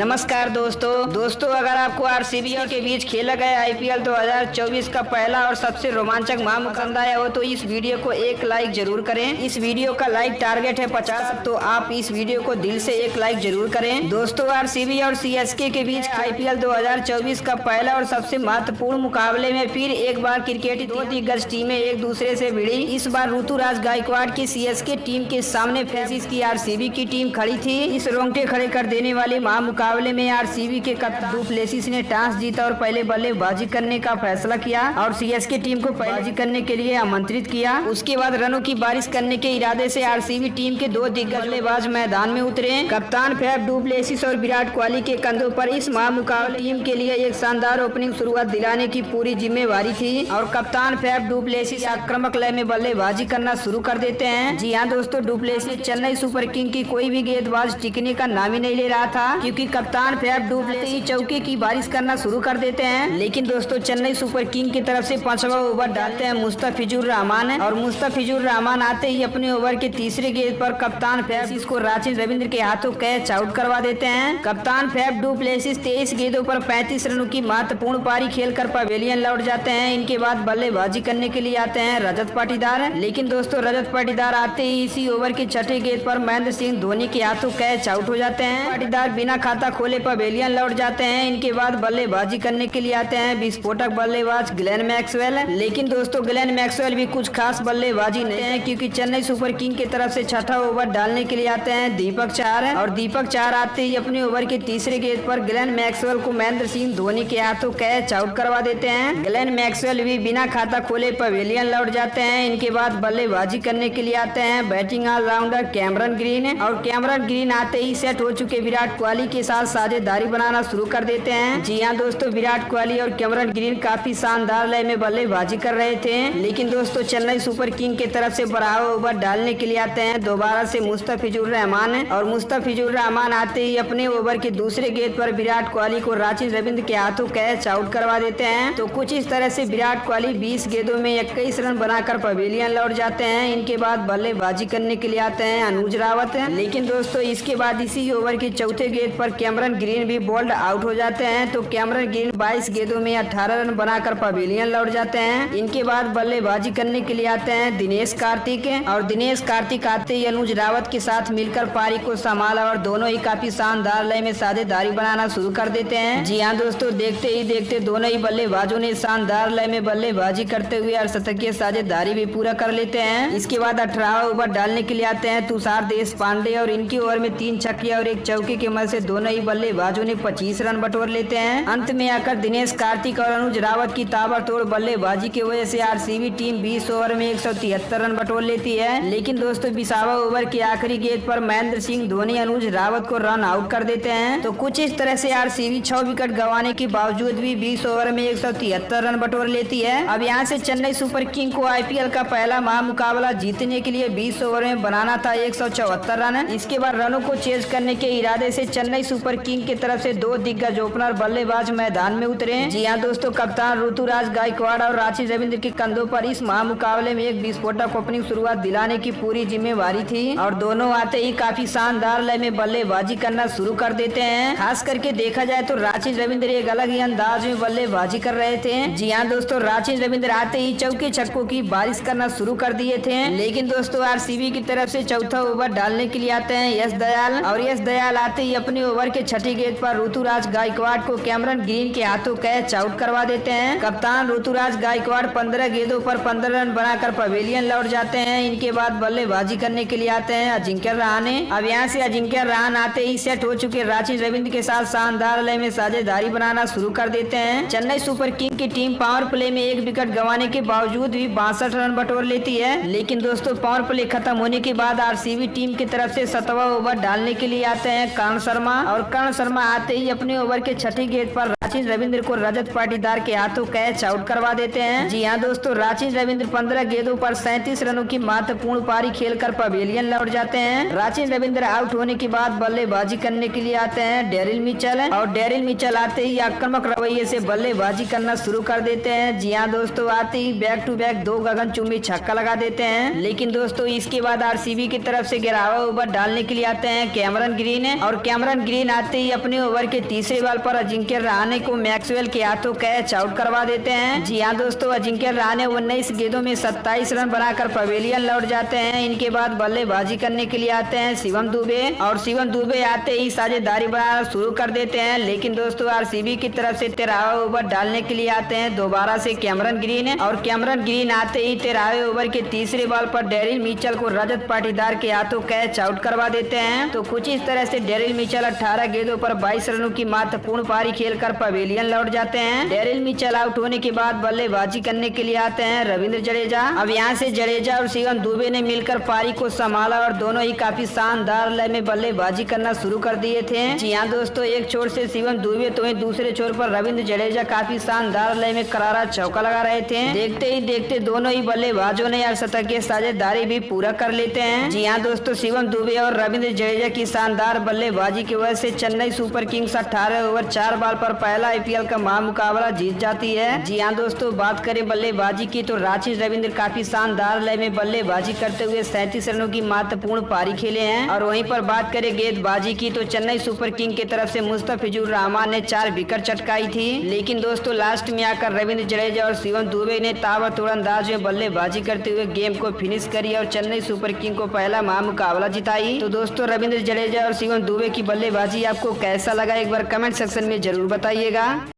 नमस्कार दोस्तों अगर आपको आरसीबी के बीच खेला गया आईपीएल 2024 का पहला और सबसे रोमांचक पसंद आया हो तो इस वीडियो को एक लाइक जरूर करें। इस वीडियो का लाइक टारगेट है 50, तो आप इस वीडियो को दिल से एक लाइक जरूर करें। दोस्तों आरसीबी और सीएसके के बीच आईपीएल 2024 का पहला और सबसे महत्वपूर्ण मुकाबले में फिर एक बार क्रिकेट दो दिग्गज टीमें एक दूसरे से भिड़ी। इस बार ऋतुराज गायकवाड़ की सीएसके टीम के सामने फ्रांसिस की आरसीबी की टीम खड़ी थी। इस रोंगटे खड़े कर देने वाले मुकाबले में आरसीबी के कप्तान डू प्लेसिस ने टॉस जीता और पहले बल्लेबाजी करने का फैसला किया और सीएसके टीम को बल्लेबाजी करने के लिए आमंत्रित किया। उसके बाद रनों की बारिश करने के इरादे से आरसीबी टीम के दो दिग्गज बल्लेबाज मैदान में उतरे। कप्तान फैफ डू प्लेसिस और विराट कोहली के कंधों पर इस मुकाबले टीम के लिए एक शानदार ओपनिंग शुरुआत दिलाने की पूरी जिम्मेवारी थी और कप्तान फैफ डू प्लेसिस आक्रामक लय में बल्लेबाजी करना शुरू कर देते हैं। जी हाँ दोस्तों, du Plessis Chennai super king की कोई भी गेंदबाज टिकने का नाम ही नहीं ले रहा था, क्योंकि कप्तान फैफ डू प्लेसिस चौके की बारिश करना शुरू कर देते हैं। लेकिन दोस्तों चेन्नई सुपर किंग की तरफ से 5वां ओवर डालते हैं मुस्तफिजुर रहमान और मुस्तफिजुर रहमान आते ही अपने ओवर के तीसरे गेंद पर कप्तान फैफ को राचिन रविंद्र के हाथों कैच आउट करवा देते हैं। कप्तान फैफ डू प्लेसिस 23 गेंदों पर 35 रनों की महत्वपूर्ण पारी खेलकर पवेलियन लौट जाते हैं। इनके बाद बल्लेबाजी करने के लिए आते हैं रजत पाटीदार। लेकिन दोस्तों रजत पाटीदार आते ही इसी ओवर की छठे गेंद पर महेंद्र सिंह धोनी के हाथों कैच आउट हो जाते हैं। पाटीदार बिना खाता खोले पवेलियन लौट जाते हैं। इनके बाद बल्लेबाजी करने के लिए आते हैं विस्फोटक बल्लेबाज ग्लेन मैक्सवेल। लेकिन दोस्तों ग्लेन मैक्सवेल भी कुछ खास बल्लेबाजी नहीं है, क्योंकि चेन्नई सुपर किंग की तरफ से छठा ओवर डालने के लिए आते हैं दीपक चार और दीपक चार आते ही अपने ओवर के तीसरे गेंद पर ग्लेन मैक्सवेल को महेंद्र सिंह धोनी के हाथों कैच आउट करवा देते हैं। ग्लेन मैक्सवेल भी बिना खाता खोले पवेलियन लौट जाते हैं। इनके बाद बल्लेबाजी करने के लिए आते हैं बैटिंग ऑलराउंडर कैमरन ग्रीन और कैमरन ग्रीन आते ही सेट हो चुके विराट कोहली के साथ साझेदारी बनाना शुरू कर देते हैं। जी हाँ दोस्तों, विराट कोहली और कैमरन ग्रीन काफी शानदार लय में बल्लेबाजी कर रहे थे। लेकिन दोस्तों चेन्नई सुपर किंग की तरफ से 12वां ओवर डालने के लिए आते हैं दोबारा से मुस्तफिजुर रहमान और मुस्तफिजुर रहमान आते ही अपने ओवर के दूसरे गेंद पर विराट कोहली को राचिन रविंद्र के हाथों कैच आउट करवा देते हैं। तो कुछ इस तरह से विराट कोहली 20 गेंदों में 21 रन बनाकर पवेलियन लौट जाते हैं। इनके बाद बल्लेबाजी करने के लिए आते हैं अनुज रावत। लेकिन दोस्तों इसके बाद इसी ओवर की चौथे गेंद पर कैमरन ग्रीन भी बोल्ड आउट हो जाते हैं। तो कैमरन ग्रीन 22 गेंदों में 18 रन बनाकर पवेलियन लौट जाते हैं। इनके बाद बल्लेबाजी करने के लिए आते हैं दिनेश कार्तिक और दिनेश कार्तिक आते ही अनुज रावत के साथ मिलकर पारी को संभाला और दोनों ही काफी शानदार लय में साझेदारी बनाना शुरू कर देते हैं। जी हाँ दोस्तों, देखते ही देखते दोनों ही बल्लेबाजों ने शानदार लय में बल्लेबाजी करते हुए अर्धशतकीय साझेदारी भी पूरा कर लेते हैं। इसके बाद 18वां ओवर डालने के लिए आते हैं तुषार देशपांडे और इनकी ओवर में 3 छक्के और 1 चौके की मदद से दोनों ही बल्लेबाजों ने 25 रन बटोर लेते हैं। अंत में आकर दिनेश कार्तिक और अनुज रावत की ताबड़तोड़ बल्लेबाजी की वजह से आरसीबी टीम 20 ओवर में 173 रन बटोर लेती है। लेकिन दोस्तों 20वां ओवर की आखिरी गेंद पर महेंद्र सिंह धोनी अनुज रावत को रन आउट कर देते हैं। तो कुछ इस तरह से आरसीबी 6 विकेट गंवाने के बावजूद भी 20 ओवर में 173 रन बटोर लेती है। अब यहाँ से चेन्नई सुपर किंग को आईपीएल का पहला मुकाबला जीतने के लिए 20 ओवर में बनाना था 174 रन। इसके बाद रनों को चेज करने के इरादे से चेन्नई सुपर किंग की तरफ से 2 दिग्गज ओपनर बल्लेबाज मैदान में उतरे। जी हाँ दोस्तों, कप्तान ऋतुराज गायकवाड़ और राचिन रविंद्र के कंधों पर इस मुकाबले में एक विस्फोटक ओपनिंग शुरुआत दिलाने की पूरी जिम्मेवारी थी और दोनों आते ही काफी शानदार लय में बल्लेबाजी करना शुरू कर देते हैं। खास करके देखा जाए तो राचिन रविंद्र एक अलग ही अंदाज में बल्लेबाजी कर रहे थे। जी हाँ दोस्तों, राचिन रविंद्र आते ही चौके छक्कों की बारिश करना शुरू कर दिए थे। लेकिन दोस्तों आरसीबी की तरफ से चौथा ओवर डालने के लिए आते हैं यश दयाल और यश दयाल आते ही अपने ओवर के छठी गेंद पर ऋतुराज गायकवाड़ को कैमरन ग्रीन के हाथों कैच आउट करवा देते हैं। कप्तान ऋतुराज गायकवाड़ 15 गेंदों पर 15 रन बनाकर पवेलियन लौट जाते हैं। इनके बाद बल्लेबाजी करने के लिए आते हैं अजिंक्य रहाणे। अब यहाँ से अजिंक्य रहाणे आते ही सेट हो चुके राचिन रविंद्र के साथ शानदार लय में साझेदारी बनाना शुरू कर देते हैं। चेन्नई सुपर किंग की टीम पावर प्ले में 1 विकेट गंवाने के बावजूद भी 62 रन बटोर लेती है। लेकिन दोस्तों पावर प्ले खत्म होने के बाद आरसीबी टीम की तरफ से 7वां ओवर डालने के लिए आते हैं कर्ण शर्मा और कर्ण शर्मा आते ही अपने ओवर के छठी गेंद पर राचिन रविंद्र को रजत पाटीदार के हाथों कैच आउट करवा देते हैं। जी हाँ दोस्तों, राचिन रविंद्र 15 गेंदों पर 37 रनों की महत्वपूर्ण पारी खेलकर पवेलियन लौट जाते हैं। राचिन रविंद्र आउट होने के बाद बल्लेबाजी करने के लिए आते हैं डेरिल मिचेल, और डेरिल मिचेल आते ही आक्रामक रवैये से बल्लेबाजी करना शुरू कर देते हैं। जी हाँ दोस्तों, आते ही बैक टू बैक 2 गगनचुंबी छक्का लगा देते हैं। लेकिन दोस्तों इसके बाद आरसीबी की तरफ से 11वां ओवर डालने के लिए आते हैं कैमरन ग्रीन, और कैमरन ग्रीन आते ही अपने ओवर के तीसरे बॉल पर अजिंक्य रहाणे को मैक्सवेल के हाथों कैच आउट करवा देते हैं। जी हाँ दोस्तों, अजिंक्य रहाणे 19 गेंदों में 27 रन बनाकर पवेलियन लौट जाते हैं। इनके बाद बल्लेबाजी करने के लिए आते हैं शिवम दुबे, और शिवम दुबे आते ही साझेदारी बनाना शुरू कर देते हैं। लेकिन दोस्तों आरसीबी की तरफ से 13वां ओवर डालने के लिए आते हैं दोबारा से कैमरन ग्रीन, और कैमरन ग्रीन आते ही 13वें ओवर के तीसरे बॉल पर डेरिल मिचेल को रजत पाटीदार के हाथों कैच आउट करवा देते हैं। तो कुछ इस तरह से डेरिल मिचेल 18 गेंदों पर 22 रनों की महत्वपूर्ण पारी खेलकर पवेलियन लौट जाते हैं। डेरिल मिचेल आउट होने के बाद बल्लेबाजी करने के लिए आते हैं रविंद्र जडेजा। अब यहाँ से जडेजा और शिवम दुबे ने मिलकर पारी को संभाला, और दोनों ही काफी शानदार लय में बल्लेबाजी करना शुरू कर दिए थे। जी हाँ दोस्तों, एक छोर से शिवम दुबे तो वहीं दूसरे छोर पर रविंद्र जडेजा काफी शानदार लय में करारा चौका लगा रहे थे। देखते ही देखते दोनों ही बल्लेबाजों ने अर्धशतक की साझेदारी भी पूरा कर लेते हैं। जी हाँ दोस्तों, शिवम दुबे और रविंद्र जडेजा की शानदार बल्लेबाजी की वजह से Chennai super Kings 18 over 4 ball पर पहला आईपीएल का महामुकाबला जीत जाती है। जी हाँ दोस्तों, बात करें बल्लेबाजी की तो राचिन रविंद्र काफी शानदार लय में बल्लेबाजी करते हुए 37 रनों की महत्वपूर्ण पारी खेले हैं। और वहीं पर बात करें गेंदबाजी की तो चेन्नई सुपर किंग की तरफ से मुस्तफिजुर रहमान ने 4 विकेट चटकाई थी। लेकिन दोस्तों लास्ट में आकर रविंद्र जडेजा और शिवम दुबे ने ताबड़तोड़ अंदाज में बल्लेबाजी करते हुए गेम को फिनिश करी और चेन्नई सुपर किंग को पहला महामुकाबला जिताई। तो दोस्तों रविंद्र जडेजा और शिवम दुबे की बल्लेबाजी आपको कैसा लगा, एक बार कमेंट सेक्शन में जरूर बताइएगा।